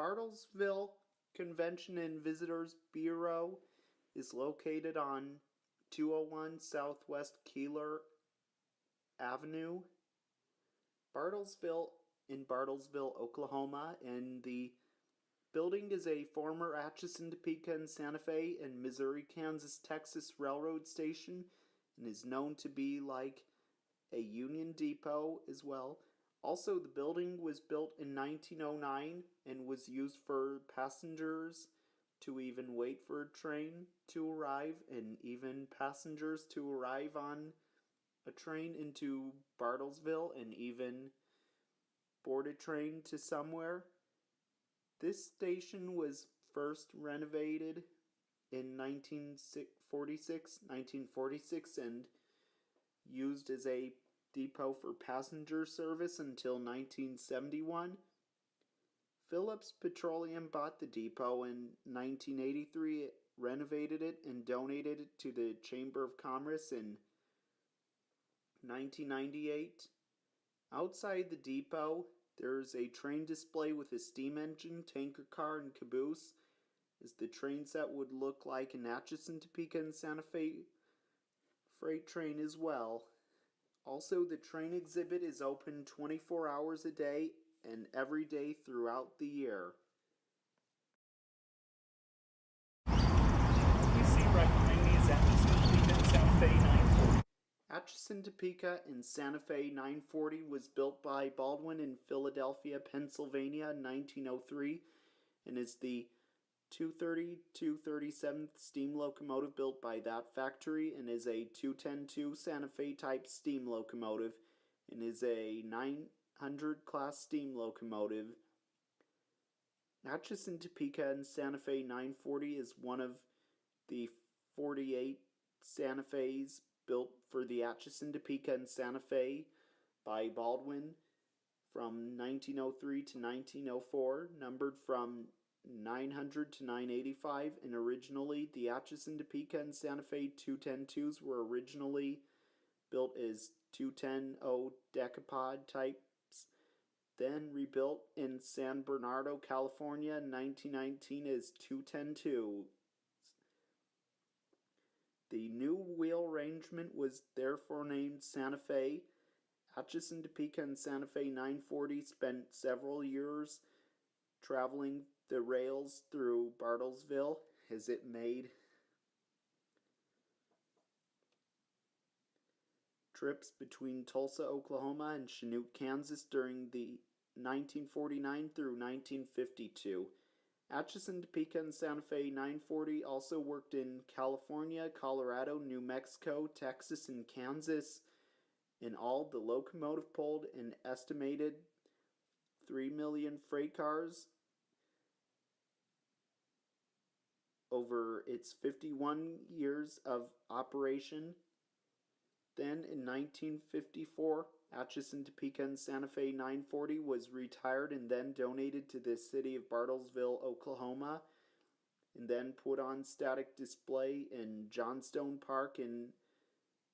Bartlesville Convention and Visitors Bureau is located on 201 Southwest Keeler Avenue, Bartlesville, in Bartlesville, Oklahoma, and the building is a former Atchison, Topeka, and Santa Fe and Missouri, Kansas, Texas railroad station and is known to be like a Union Depot as well. Also, the building was built in 1909 and was used for passengers to even wait for a train to arrive, and even passengers to arrive on a train into Bartlesville and even board a train to somewhere. This station was first renovated in 1946 and used as a depot for passenger service until 1971. Phillips Petroleum bought the depot in 1983, renovated it, and donated it to the Chamber of Commerce in 1998. Outside the depot, there's a train display with a steam engine, tanker car, and caboose, as the train set would look like an Atchison, Topeka, and Santa Fe freight train as well. Also, the train exhibit is open 24 hours a day and every day throughout the year. You see right behind me is Atchison, Topeka, and Santa Fe 940. Atchison, Topeka, and Santa Fe 940 was built by Baldwin in Philadelphia, Pennsylvania in 1903 and is the 237th steam locomotive built by that factory and is a 210-2 Santa Fe type steam locomotive and is a 900 class steam locomotive. Atchison, Topeka, and Santa Fe 940 is one of the 48 Santa Fe's built for the Atchison, Topeka, and Santa Fe by Baldwin from 1903 to 1904, numbered from 900 to 985, and originally the Atchison, Topeka, and Santa Fe 210-2s were originally built as 210-0 decapod types, then rebuilt in San Bernardino, California in 1919 as 210-2. The new wheel arrangement was therefore named Santa Fe. Atchison, Topeka, and Santa Fe 940 spent several years traveling the rails through Bartlesville as it made trips between Tulsa, Oklahoma, and Chanute, Kansas during the 1949 through 1952. Atchison, Topeka, and Santa Fe 940 also worked in California, Colorado, New Mexico, Texas, and Kansas. In all, the locomotive pulled an estimated 3 million freight cars over its 51 years of operation. Then in 1954, Atchison, Topeka, and Santa Fe 940 was retired and then donated to the city of Bartlesville, Oklahoma, and then put on static display in Johnstone Park in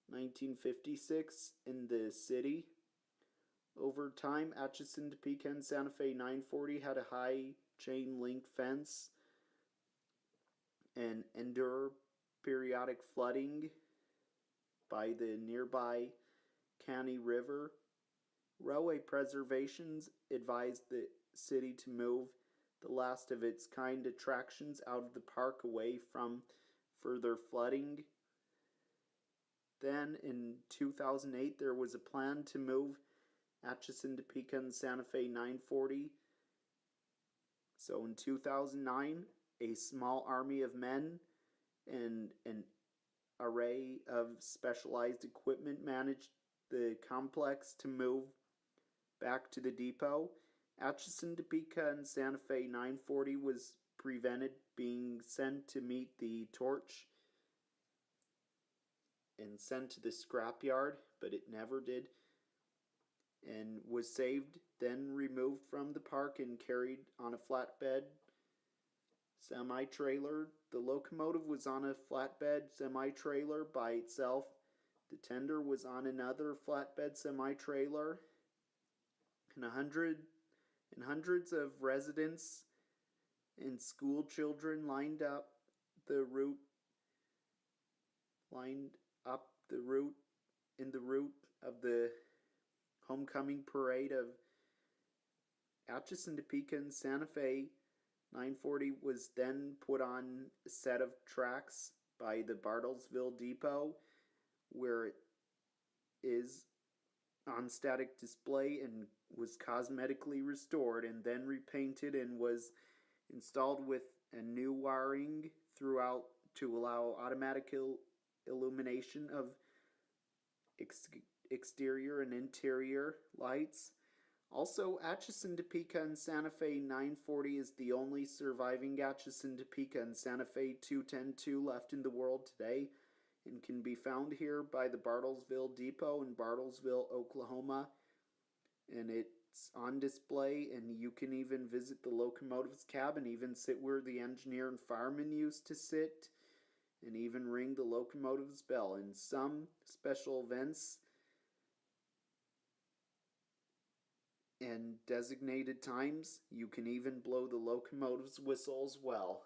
1956 in the city. Over time, Atchison, Topeka, and Santa Fe 940 had a high chain link fence and endure periodic flooding by the nearby Caney River. Railway preservations advised the city to move the last of its kind attractions out of the park away from further flooding. Then in 2008 there was a plan to move Atchison, Topeka, and Santa Fe 940. So in 2009, a small army of men and an array of specialized equipment managed the complex to move back to the depot. Atchison, Topeka, and Santa Fe 940 was prevented being sent to meet the torch and sent to the scrapyard, but it never did, and was saved, then removed from the park and carried on a flatbed semi-trailer. The locomotive was on a flatbed semi-trailer by itself. The tender was on another flatbed semi-trailer, and hundreds of residents and school children lined up the route in the route of the homecoming parade of Atchison, Topeka, and Santa Fe. 940 was then put on a set of tracks by the Bartlesville depot, where it is on static display and was cosmetically restored and then repainted and was installed with a new wiring throughout to allow automatic illumination of exterior and interior lights. Also, Atchison, Topeka, and Santa Fe 940 is the only surviving Atchison, Topeka, and Santa Fe 2102 left in the world today, and can be found here by the Bartlesville Depot in Bartlesville, Oklahoma. And it's on display, and you can even visit the locomotive's cab and even sit where the engineer and fireman used to sit, and even ring the locomotive's bell. In some special events and designated times, you can even blow the locomotive's whistle as well.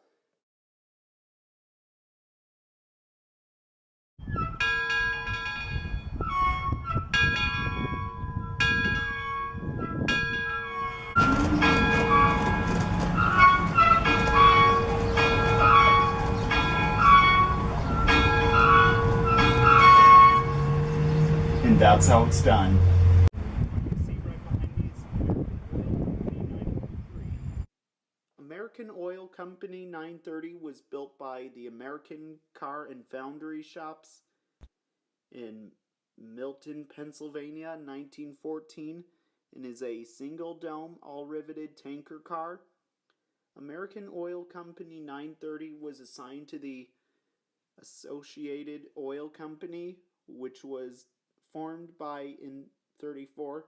And that's how it's done. American Oil Company 930 was built by the American Car and Foundry Shops in Milton, Pennsylvania in 1914, and is a single dome, all riveted tanker car. American Oil Company 930 was assigned to the Associated Oil Company, which was formed by in 34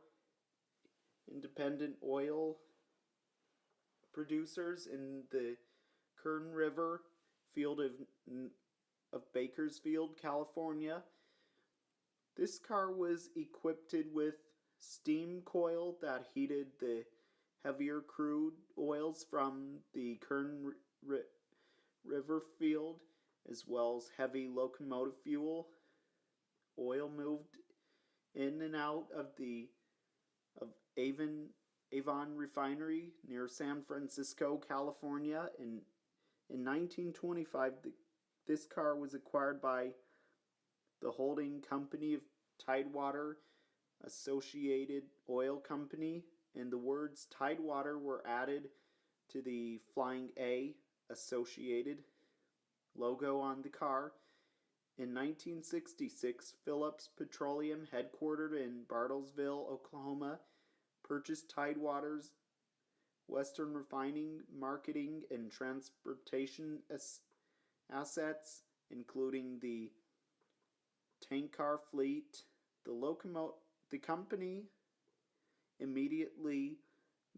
independent oil producers in the Kern River field of Bakersfield, California. This car was equipped with steam coil that heated the heavier crude oils from the Kern River field, as well as heavy locomotive fuel. Oil moved in and out of the Avon Refinery near San Francisco, California. In 1925, this car was acquired by the holding company of Tidewater Associated Oil Company, and the words Tidewater were added to the Flying A Associated logo on the car. In 1966, Phillips Petroleum, headquartered in Bartlesville, Oklahoma, purchased Tidewater's Western refining, marketing, and transportation assets, including the tank car fleet. The company immediately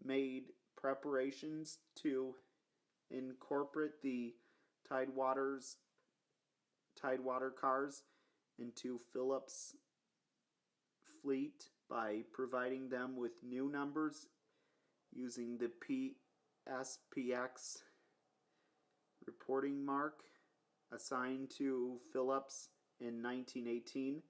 made preparations to incorporate the Tidewater cars into Phillips' fleet by providing them with new numbers using the PSPX reporting mark assigned to Phillips in 1918.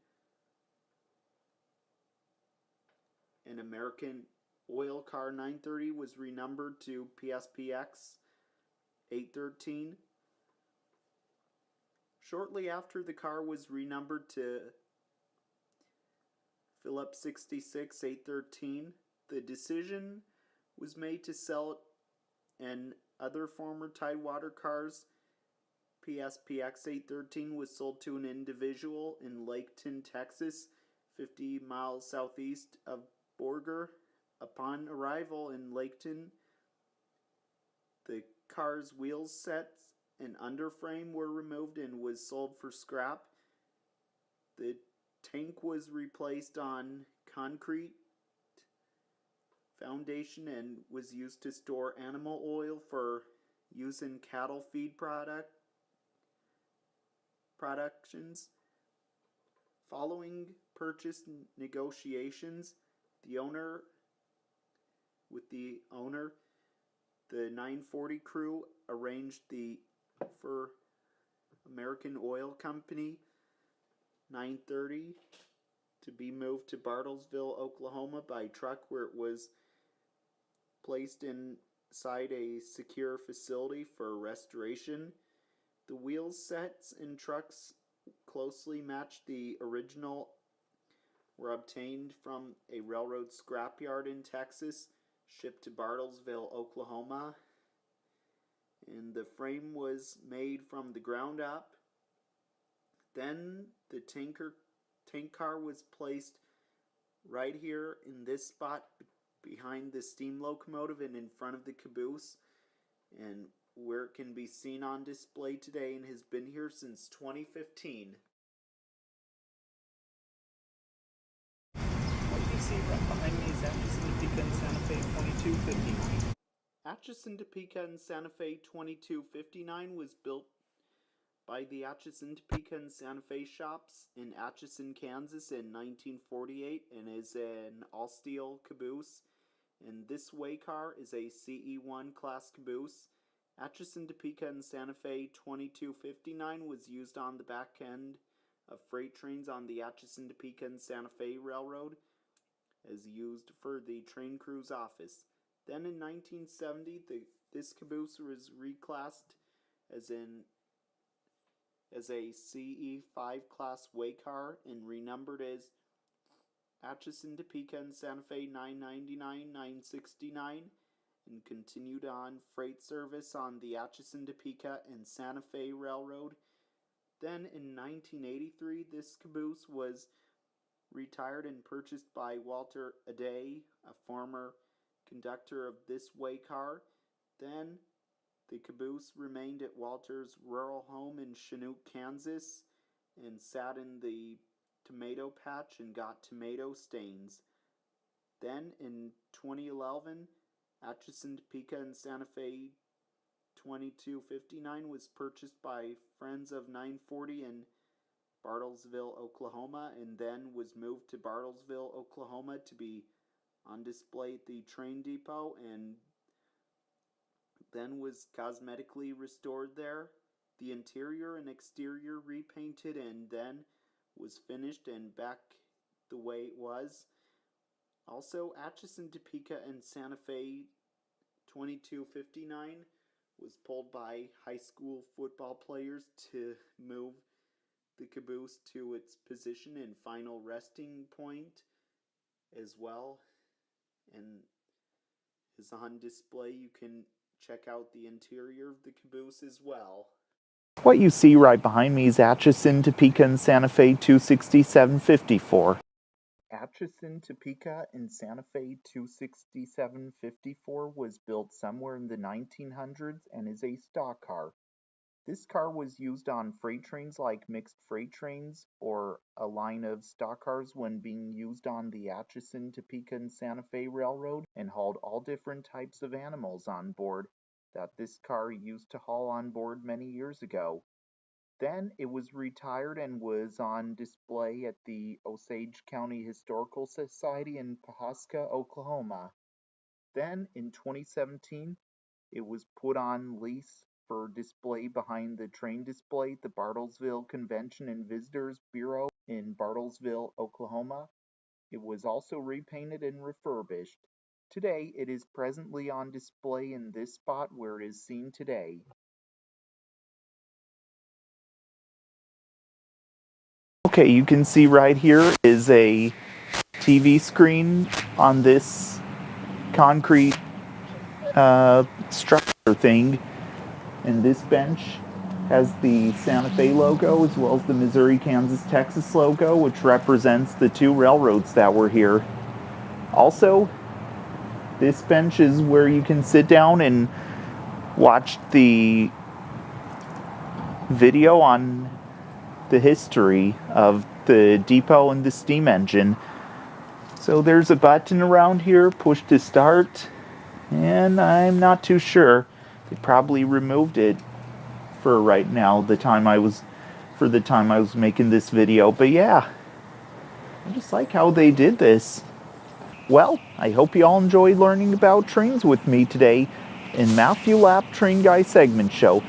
An American Oil Car 930 was renumbered to PSPX 813. Shortly after the car was renumbered to Phillips 66 813, the decision was made to sell it, and other former Tidewater cars. PSPX 813 was sold to an individual in Laketon, Texas, 50 miles southeast of Borger. Upon arrival in Laketon, the car's wheel sets and underframe were removed and was sold for scrap. The tank was replaced on concrete foundation and was used to store animal oil for use in cattle feed productions. Following purchase negotiations, the owner The 940 crew arranged for American Oil Company 930 to be moved to Bartlesville, Oklahoma by truck, where it was placed inside a secure facility for restoration. The wheel sets and trucks closely matched the original, were obtained from a railroad scrapyard in Texas, shipped to Bartlesville, Oklahoma, and the frame was made from the ground up. Then the tank car was placed right here in this spot behind the steam locomotive and in front of the caboose, and where it can be seen on display today and has been here since 2015. What you see right behind me is Atchison, Topeka, and Santa Fe 2259. Atchison, Topeka, and Santa Fe 2259 was built by the Atchison, Topeka, and Santa Fe shops in Atchison, Kansas in 1948 and is an all-steel caboose. And this way car is a CE1 class caboose. Atchison, Topeka, and Santa Fe 2259 was used on the back end of freight trains on the Atchison, Topeka, and Santa Fe Railroad, as used for the train crew's office. Then in 1970, this caboose was reclassed as a CE5 class way car and renumbered as Atchison, Topeka, and Santa Fe 999, 969, and continued on freight service on the Atchison, Topeka, and Santa Fe Railroad. Then in 1983, this caboose was retired and purchased by Walter Aday, a former conductor of this way car. Then the caboose remained at Walter's rural home in Chinook, Kansas, and sat in the tomato patch and got tomato stains. Then in 2011, Atchison, Topeka, and Santa Fe 2259 was purchased by Friends of 940 in Bartlesville, Oklahoma, and then was moved to Bartlesville, Oklahoma to be on display at the train depot, and then was cosmetically restored there. The interior and exterior repainted, and then was finished and back the way it was. Also, Atchison, Topeka, and Santa Fe 2259 was pulled by high school football players to move the caboose to its position and final resting point as well, and is on display. You can check out the interior of the caboose as well. What you see right behind me is Atchison, Topeka, and Santa Fe 26754. Atchison, Topeka, and Santa Fe 26754 was built somewhere in the 1900s and is a stock car. This car was used on freight trains like mixed freight trains or a line of stock cars when being used on the Atchison, Topeka, and Santa Fe Railroad, and hauled all different types of animals on board that this car used to haul on board many years ago. Then it was retired and was on display at the Osage County Historical Society in Pawhuska, Oklahoma. Then in 2017, it was put on lease for display behind the train display at the Bartlesville Convention and Visitors Bureau in Bartlesville, Oklahoma. It was also repainted and refurbished. Today, it is presently on display in this spot where it is seen today. Okay, you can see right here is a TV screen on this concrete structure thing, and this bench has the Santa Fe logo as well as the Missouri, Kansas, Texas logo, which represents the two railroads that were here. Also, this bench is where you can sit down and watch the video on the history of the depot and the steam engine. So there's a button around here, push to start, and I'm not too sure. They probably removed it for right now, the time I was making this video. But yeah, I just like how they did this. Well, I hope you all enjoyed learning about trains with me today. in Matthew Lapp Train Guy segment show.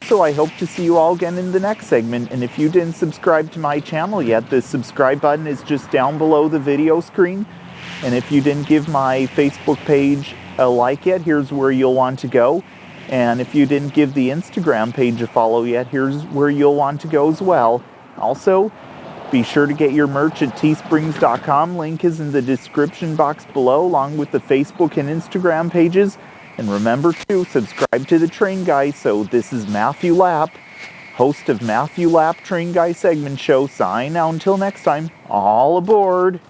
So I hope to see you all again in the next segment, and if you didn't subscribe to my channel yet, the subscribe button is just down below the video screen. And if you didn't give my Facebook page a like yet, here's where you'll want to go. And if you didn't give the Instagram page a follow yet, here's where you'll want to go as well. Also, be sure to get your merch at teesprings.com. Link is in the description box below, along with the Facebook and Instagram pages. And remember to subscribe to the Train Guy. So this is Matthew Lapp, host of Matthew Lapp Train Guy segment show. Sign out until next time. All aboard.